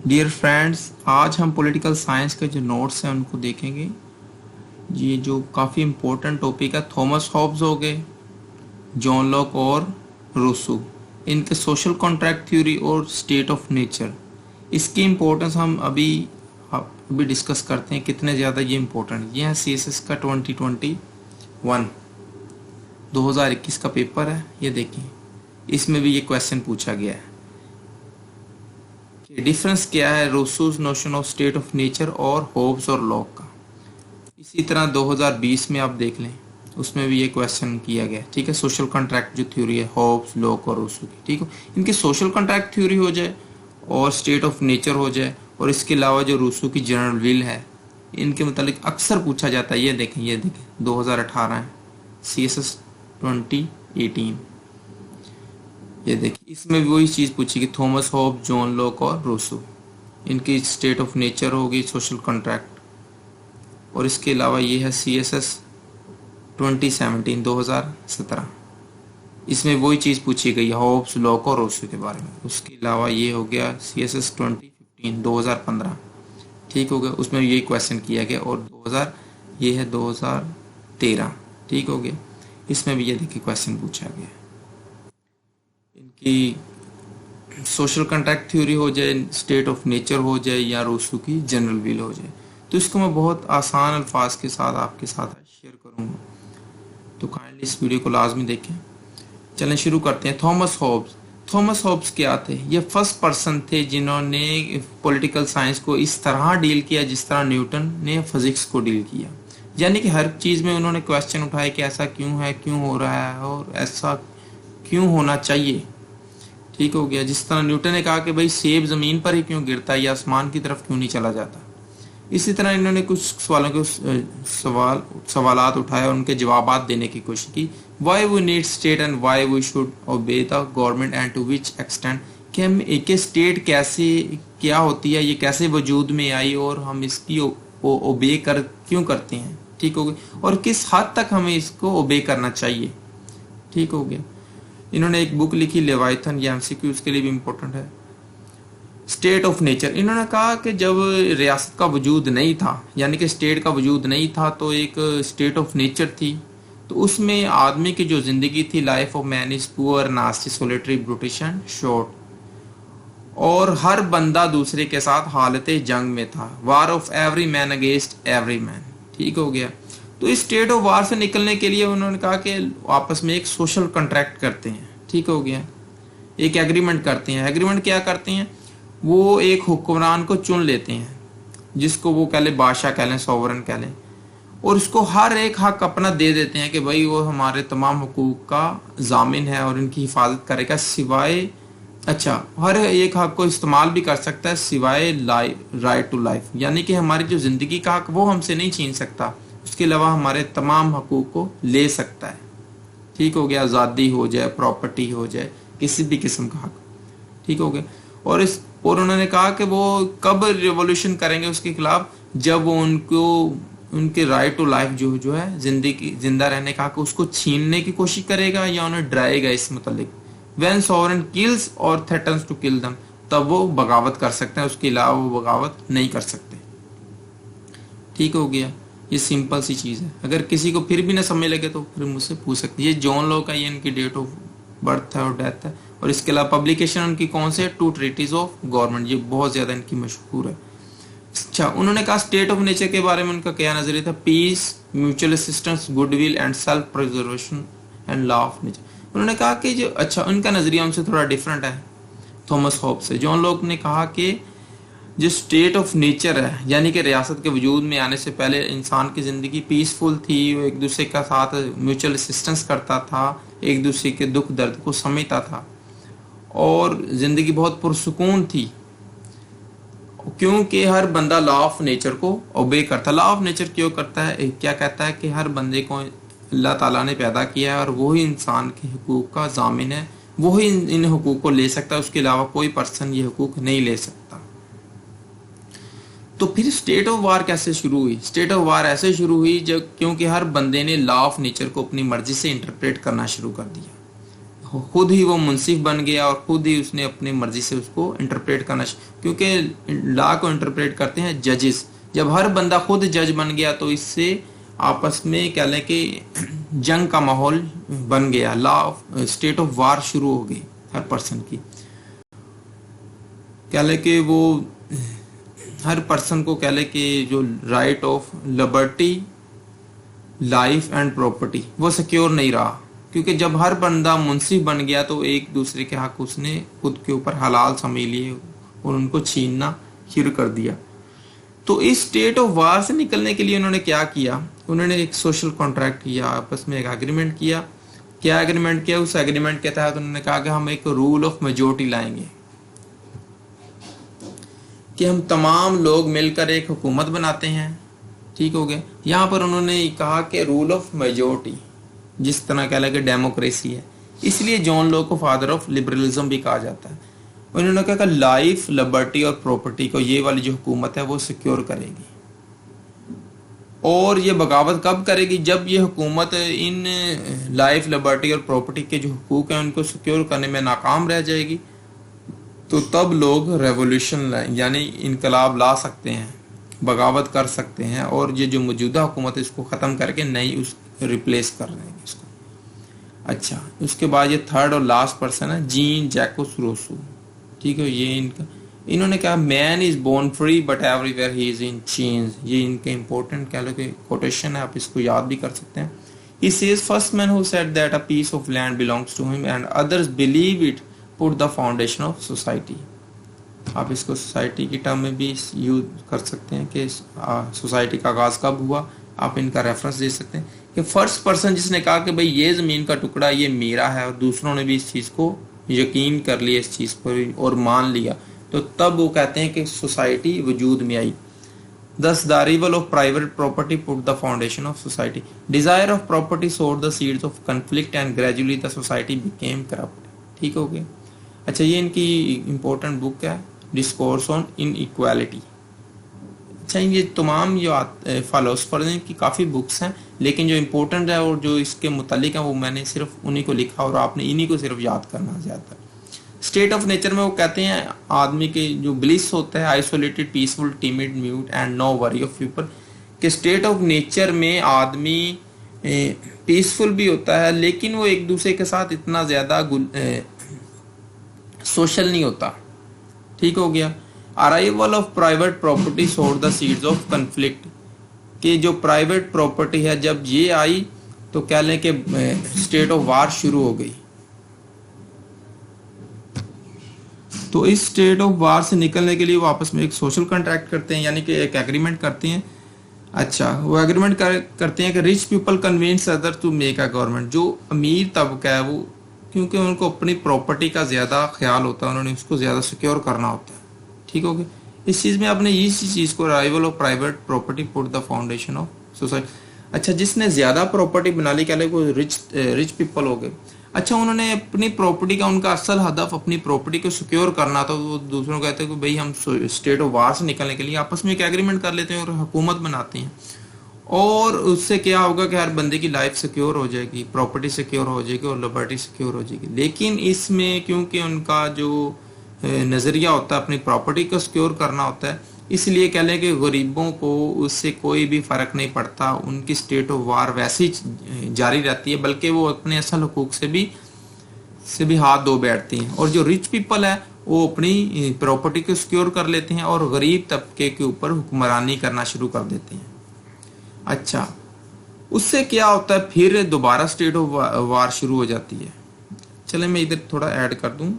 Dear friends, आज हम political science के जो नोट्स हैं उनको देखेंगे। ये जो काफ़ी इम्पोर्टेंट टॉपिक है, थॉमस हॉब्स हो गए, जॉन लॉक और रूसो, इनके सोशल कॉन्ट्रैक्ट थ्योरी और स्टेट ऑफ नेचर, इसकी इम्पोर्टेंस हम अभी डिस्कस करते हैं कितने ज़्यादा ये इम्पोर्टेंट। ये है CSS का 2021 का पेपर है। ये देखिए, इसमें भी ये क्वेश्चन पूछा गया है। डिफरेंस क्या है Rousseau's notion of state of nature और होब्स और लॉक का। इसी तरह 2020 में आप देख लें, उसमें भी ये क्वेश्चन किया गया। ठीक है, सोशल कॉन्ट्रैक्ट जो थ्योरी है होब्स, लॉक और रूसो की, ठीक है, इनकी सोशल कॉन्ट्रैक्ट थ्योरी हो जाए और स्टेट ऑफ नेचर हो जाए, और इसके अलावा जो रूसो की जनरल विल है, इनके मतलब अक्सर पूछा जाता है। ये देखें 2018 है, CSS 2018। ये देखिए, इसमें भी वही चीज़ पूछी कि थॉमस हॉब, जॉन लॉक और रूसो, इनकी स्टेट ऑफ नेचर होगी, सोशल कॉन्ट्रैक्ट। और इसके अलावा ये है CSS 2017, इसमें वही चीज़ पूछी गई है हॉब्स, लॉक और रूसो के बारे में। उसके अलावा ये हो गया CSS 2015, ठीक हो गया, उसमें यही क्वेश्चन किया गया। और 2013, ठीक हो गया, इसमें भी ये देखिए क्वेश्चन पूछा गया। इनकी सोशल कॉन्ट्रैक्ट थ्योरी हो जाए, स्टेट ऑफ नेचर हो जाए, या रूसो की जनरल विल हो जाए, तो इसको मैं बहुत आसान अल्फाज के साथ आपके साथ शेयर करूंगा, तो काइंडली इस वीडियो को लाजमी देखें। चलें शुरू करते हैं। थॉमस हॉब्स क्या थे? ये फर्स्ट पर्सन थे जिन्होंने पॉलिटिकल साइंस को इस तरह डील किया जिस तरह न्यूटन ने फिजिक्स को डील किया। यानी कि हर चीज़ में उन्होंने क्वेश्चन उठाए कि ऐसा क्यों है, क्यों हो रहा है, और ऐसा क्यों होना चाहिए। ठीक हो गया। जिस तरह न्यूटन ने कहा कि भाई सेब ज़मीन पर ही क्यों गिरता है या आसमान की तरफ क्यों नहीं चला जाता, इसी तरह इन्होंने कुछ सवालों के सवालात उठाए और उनके जवाबात देने की कोशिश की। Why we need state and why we should obey the government and to which extent, कि हम एक स्टेट कैसे, क्या होती है, ये कैसे वजूद में आई और हम इसकी ओबे कर क्यों करते हैं। ठीक हो गया। और किस हद तक हमें इसको ओबे करना चाहिए। ठीक हो गया। इन्होंने एक बुक लिखी लेवाइथन, ये MCQ उसके लिए भी इम्पोर्टेंट है। स्टेट ऑफ नेचर, इन्होंने कहा कि जब रियासत का वजूद नहीं था, यानी कि स्टेट का वजूद नहीं था, तो एक स्टेट ऑफ नेचर थी। तो उसमें आदमी की जो जिंदगी थी, life of man is poor, nasty, solitary, brutish and short, और हर बंदा दूसरे के साथ हालत जंग में था। War of every man against every man. ठीक हो गया। तो इस स्टेट ऑफ वार से निकलने के लिए उन्होंने कहा कि आपस में एक सोशल कॉन्ट्रैक्ट करते हैं। ठीक हो गया। एक एग्रीमेंट करते हैं। एग्रीमेंट क्या करते हैं? वो एक हुक्मरान को चुन लेते हैं, जिसको वो कह लें बादशाह कह लें, सॉवरन कह लें, और उसको हर एक हक अपना दे देते हैं कि भाई वो हमारे तमाम हुकूक का जामिन है और इनकी हिफाजत करेगा, सिवाय हर एक हक को इस्तेमाल भी कर सकता है सिवाय राइट टू लाइफ, यानी कि हमारी जो जिंदगी का हक वो हमसे नहीं छीन सकता, उसके अलावा हमारे तमाम हकूक को ले सकता है। ठीक हो गया। आज़ादी हो जाए, प्रॉपर्टी हो जाए, किसी भी किस्म का हक। ठीक हो गया। और उन्होंने कहा कि वो कब रिवॉल्यूशन करेंगे उसके खिलाफ, जब वो उनके राइट टू लाइफ जो है, जिंदा रहने का हक, उसको छीनने की कोशिश करेगा या उन्हें डराएगा इस मुतालिक। व्हेन सॉवरेन किल्स और थ्रेटन्स टू किल देम, तब वो बगावत कर सकते हैं, उसके अलावा वो बगावत नहीं कर सकते। ठीक हो गया। ये सिंपल सी चीज़ है। अगर किसी को फिर भी ना समझ लगे तो फिर मुझसे पूछ सकते। ये जॉन लॉक का, ये इनकी डेट ऑफ बर्थ है और डेथ है। और इसके अलावा पब्लिकेशन उनकी कौन से? 2 ट्रीटीज ऑफ गवर्नमेंट, ये बहुत ज़्यादा इनकी मशहूर है। उन्होंने कहा स्टेट ऑफ नेचर के बारे में उनका क्या नजरिया था? Peace, mutual assistance, goodwill and self preservation and law of nature. उन्होंने कहा कि जो उनका नजरिया उनसे थोड़ा डिफरेंट है थॉमस हॉब्स से। जॉन लॉक ने कहा कि जो स्टेट ऑफ नेचर है, यानी कि रियासत के वजूद में आने से पहले इंसान की ज़िंदगी पीसफुल थी, वो एक दूसरे का साथ म्यूचुअल असिस्टेंस करता था, एक दूसरे के दुख दर्द को समझता था, और ज़िंदगी बहुत पुरसुकून थी, क्योंकि हर बंदा लॉ ऑफ नेचर को ओबे करता। लॉ ऑफ नेचर क्यों करता है? क्या कहता है कि हर बंदे को अल्लाह ताला ने पैदा किया है और वही इंसान के हुकूक का जामिन है, वही इन हुकूक को ले सकता है, उसके अलावा कोई पर्सन ये हुकूक नहीं ले सकता। तो फिर स्टेट ऑफ वार कैसे शुरू हुई? स्टेट ऑफ वार ऐसे शुरू हुई क्योंकि हर बंदे ने लॉ ऑफ नेचर को अपनी मर्जी से इंटरप्रेट करना शुरू कर दिया। खुद ही वो मुंसिफ बन गया और खुद ही उसने अपनी मर्जी से उसको इंटरप्रेट करना, क्योंकि लॉ को इंटरप्रेट करते हैं जजेस। जब हर बंदा खुद जज बन गया तो इससे आपस में कह लें कि जंग का माहौल बन गया, लॉ स्टेट ऑफ वार शुरू हो गई हर पर्सन की। कह लें कि वो हर पर्सन को कह लें कि जो right of liberty, life and property वो सिक्योर नहीं रहा, क्योंकि जब हर बंदा मुंसिफ बन गया तो एक दूसरे के हक उसने खुद के ऊपर हलाल समझ लिए और उनको छीनना शुरू कर दिया। तो इस स्टेट ऑफ वार से निकलने के लिए उन्होंने क्या किया, उन्होंने एक सोशल कॉन्ट्रैक्ट किया, आपस में एक एग्रीमेंट किया। क्या एग्रीमेंट किया? उस एग्रीमेंट के तहत उन्होंने कहा कि हम एक रूल ऑफ मेजोरिटी लाएंगे, कि हम तमाम लोग मिलकर एक हुकूमत बनाते हैं। ठीक हो गया। यहाँ पर उन्होंने कहा कि रूल ऑफ मेजोरिटी, जिस तरह कह लगे डेमोक्रेसी है, इसलिए जॉन लॉक को फादर ऑफ लिबरलिज्म भी कहा जाता है। उन्होंने कहा कि लाइफ, लिबर्टी और प्रॉपर्टी को ये वाली जो हुकूमत है वो सिक्योर करेगी। और ये बगावत कब करेगी? जब ये हुकूमत इन लाइफ, लिबर्टी और प्रॉपर्टी के जो हुकूक हैं उनको सिक्योर करने में नाकाम रह जाएगी, तो तब लोग रेवोल्यूशन यानी इनकलाब ला सकते हैं, बगावत कर सकते हैं, और ये जो मौजूदा हुकूमत है इसको ख़त्म करके नई उस रिप्लेस कर रहे हैं इसको। अच्छा, उसके बाद ये थर्ड और लास्ट पर्सन है जीन जैकोस रूसो। ठीक है, ये इन्होंने कहा man is born free but everywhere he is in chains. ये इनके इंपॉर्टेंट कह लो कि कोटेशन है, आप इसको याद भी कर सकते हैं। He says first man who said that a piece of land belongs to him and others believe it put the foundation of society। आप इसको सोसाइटी की टर्म में भी यूज कर सकते हैं कि सोसाइटी का आगाज कब हुआ। आप इनका रेफरेंस दे सकते हैं कि फर्स्ट पर्सन जिसने कहा कि भाई ये ज़मीन का टुकड़ा ये मेरा है, और दूसरों ने भी इस चीज़ को यकीन कर लिया, इस चीज़ पर और मान लिया, तो तब वो कहते हैं कि सोसाइटी वजूद में आई। Thus, the arrival of private property put the foundation of society. Desire of property sowed the seeds of conflict and gradually the society became corrupt। ठीक हो गया। अच्छा, ये इनकी इम्पोर्टेंट बुक है डिस्कोर्स ऑन इनइक्वालिटी। अच्छा, ये तमाम जो फिलोसफर हैं इनकी काफ़ी बुक्स हैं, लेकिन जो इम्पोर्टेंट है और जो इसके मुतालिक है वो मैंने सिर्फ उन्हीं को लिखा और आपने इन्हीं को सिर्फ याद करना ज़्यादा। स्टेट ऑफ नेचर में वो कहते हैं आदमी के जो ब्लिस होता है isolated, peaceful, timid, mute and no worry of people. कि स्टेट ऑफ नेचर में आदमी पीसफुल भी होता है, लेकिन वो एक दूसरे के साथ इतना ज़्यादा सोशल नहीं होता। ठीक हो गया। अराइवल ऑफ प्राइवेट प्रॉपर्टी सोड द सीड्स ऑफ कन्फ्लिक्ट। कि जो प्राइवेट प्रॉपर्टी है जब ये आई तो कह लें कि स्टेट ऑफ वार शुरू हो गई। तो इस स्टेट ऑफ वार से निकलने के लिए वो आपस में एक सोशल कॉन्ट्रैक्ट करते हैं, यानी कि एक एग्रीमेंट करते हैं। अच्छा, वो एग्रीमेंट करते हैं कि rich people convince other to make a government. जो अमीर तबका है वो, क्योंकि उनको अपनी प्रॉपर्टी का ज़्यादा ख्याल होता है, उन्होंने उसको ज़्यादा सिक्योर करना होता है। ठीक हो गया। इस चीज़ में आपने इसी चीज़ को arrival of private property put the foundation of society. अच्छा, जिसने ज़्यादा प्रॉपर्टी बना ली, कह ले वो रिच पीपल हो गए। अच्छा, उन्होंने अपनी प्रॉपर्टी का, उनका असल हदफ अपनी प्रॉपर्टी को सिक्योर करना, तो वो दूसरों को कहते हैं कि भाई हम स्टेट ऑफ वार से निकलने के लिए आपस में एक एग्रीमेंट कर लेते हैं और हुकूमत बनाते हैं, और उससे क्या होगा कि हर बंदे की लाइफ सिक्योर हो जाएगी, प्रॉपर्टी सिक्योर हो जाएगी और लिबर्टी सिक्योर हो जाएगी। लेकिन इसमें क्योंकि उनका जो नज़रिया होता है अपनी प्रॉपर्टी को सिक्योर करना होता है, इसलिए कह लें कि गरीबों को उससे कोई भी फ़र्क नहीं पड़ता, उनकी स्टेट ऑफ वार वैसी जारी रहती है, बल्कि वो अपने असल हुकूक से भी हाथ धो बैठती हैं। और जो रिच पीपल है वो अपनी प्रॉपर्टी को सिक्योर कर लेते हैं और गरीब तबके के ऊपर हुक्मरानी करना शुरू कर देते हैं। अच्छा, उससे क्या होता है, फिर दोबारा स्टेट ऑफ वार शुरू हो जाती है। चले मैं इधर थोड़ा ऐड कर दूं,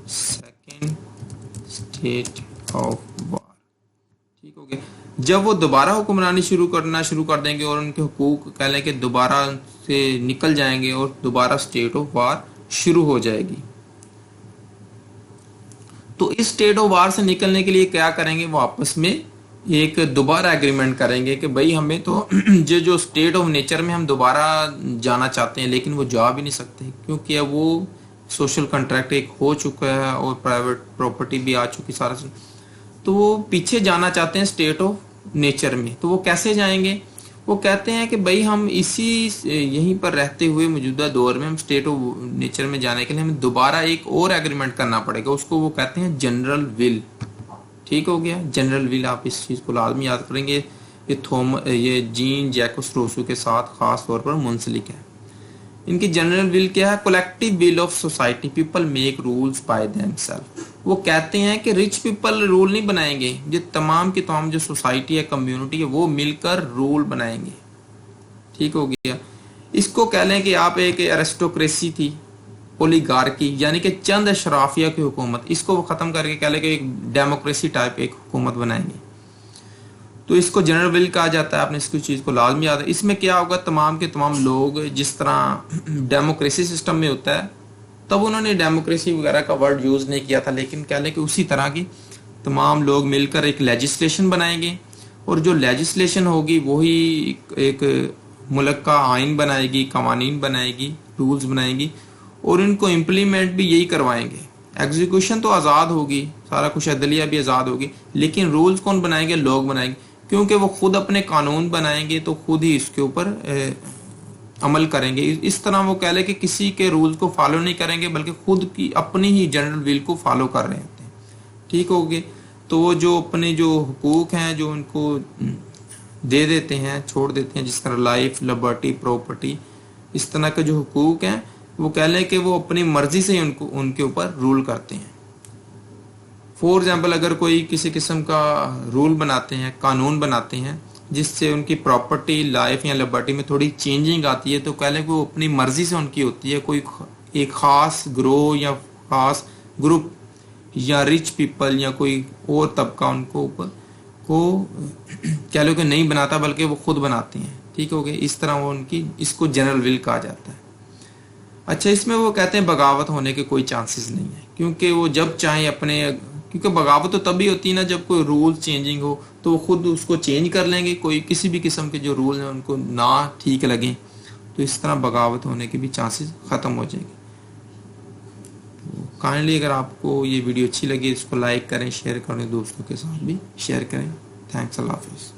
सेकेंड स्टेट ऑफ वार। ठीक हो गया। जब वो दोबारा हुक्मरानी शुरू कर देंगे और उनके हुकूक कह लें कि दोबारा से निकल जाएंगे और दोबारा स्टेट ऑफ वार शुरू हो जाएगी। तो इस स्टेट ऑफ वार से निकलने के लिए क्या करेंगे, वो आपस में एक दोबारा एग्रीमेंट करेंगे कि भाई हमें तो जो स्टेट ऑफ नेचर में हम दोबारा जाना चाहते हैं, लेकिन वो जा भी नहीं सकते क्योंकि अब वो सोशल कॉन्ट्रैक्ट एक हो चुका है और प्राइवेट प्रॉपर्टी भी आ चुकी सारा। तो वो पीछे जाना चाहते हैं स्टेट ऑफ नेचर में। तो वो कैसे जाएंगे, वो कहते हैं कि भाई हम इसी यहीं पर रहते हुए मौजूदा दौर में हम स्टेट ऑफ नेचर में जाने के लिए हमें दोबारा एक और एग्रीमेंट करना पड़ेगा, उसको वो कहते हैं जनरल विल। ठीक हो गया, जनरल विल, आप इस चीज़ को लाजमी याद करेंगे। ये जीन जैकब्स रूसो के साथ खास तौर पर मुंसलिक है। इनकी जनरल विल क्या है? Collective will of society, people make rules by themselves. वो कहते हैं कि रिच पीपल रूल नहीं बनाएंगे, ये तमाम की तमाम जो सोसाइटी है, कम्युनिटी है, वो मिलकर रूल बनाएंगे। ठीक हो गया। इसको कह लें कि आप एक एरिस्टोक्रेसी थी, ओलिगार्की यानी कि चंद अशराफिया की हुकूमत, इसको वो खत्म करके कह लें कि एक डेमोक्रेसी टाइप एक हुकूमत बनाएंगे। तो इसको जनरल विल कहा जाता है। आपने इसकी चीज़ को लाजमी याद है। इसमें क्या होगा, तमाम के तमाम लोग जिस तरह डेमोक्रेसी सिस्टम में होता है, तब उन्होंने डेमोक्रेसी वगैरह का वर्ड यूज़ नहीं किया था, लेकिन कह लें कि उसी तरह की तमाम लोग मिलकर एक लेजिस्लेशन बनाएंगे, और जो लेजिस्लेशन होगी वही एक मुल्क का आइन बनाएगी, कवानीन बनाएगी, रूल्स बनाएगी, और इनको इम्प्लीमेंट भी यही करवाएंगे। एग्जीक्यूशन तो आज़ाद होगी, सारा कुछ अदलिया भी आज़ाद होगी, लेकिन रूल्स कौन बनाएंगे? लोग बनाएंगे, क्योंकि वो खुद अपने कानून बनाएंगे तो खुद ही इसके ऊपर अमल करेंगे। इस तरह वो कह ले कि किसी के रूल्स को फॉलो नहीं करेंगे, बल्कि खुद की अपनी ही जनरल विल को फॉलो कर रहे होते हैं। ठीक हो गए। तो वो जो अपने जो हुकूक हैं जो उनको दे देते हैं, छोड़ देते हैं, जिस तरह लाइफ, लिबर्टी, प्रॉपर्टी, इस तरह के जो हुकूक हैं, वो कह लें कि वो अपनी मर्जी से ही उनके ऊपर रूल करते हैं। फॉर एग्जाम्पल, अगर कोई किसी किस्म का रूल बनाते हैं, कानून बनाते हैं, जिससे उनकी प्रॉपर्टी, लाइफ या लिबर्टी में थोड़ी चेंजिंग आती है, तो कह लें कि वो अपनी मर्जी से उनकी होती है। कोई एक ख़ास ग्रोह या ख़ास ग्रुप या रिच पीपल या कोई और तबका उनको ऊपर को कह लो कि नहीं बनाता, बल्कि वो खुद बनाते हैं। ठीक हो गया। इस तरह वो उनकी, इसको जनरल विल कहा जाता है। अच्छा, इसमें वो कहते हैं बगावत होने के कोई चांसेस नहीं है, क्योंकि वो जब चाहे अपने, क्योंकि बगावत तो तभी होती है ना जब कोई रूल चेंजिंग हो, तो वो खुद उसको चेंज कर लेंगे। कोई किसी भी किस्म के जो रूल हैं उनको ना ठीक लगे, तो इस तरह बगावत होने के भी चांसेस ख़त्म हो जाएंगे। तो काइंडली अगर आपको ये वीडियो अच्छी लगी, इसको लाइक करें, शेयर करें, दोस्तों के साथ भी शेयर करें। थैंक्स, अल्लाह हाफिज़।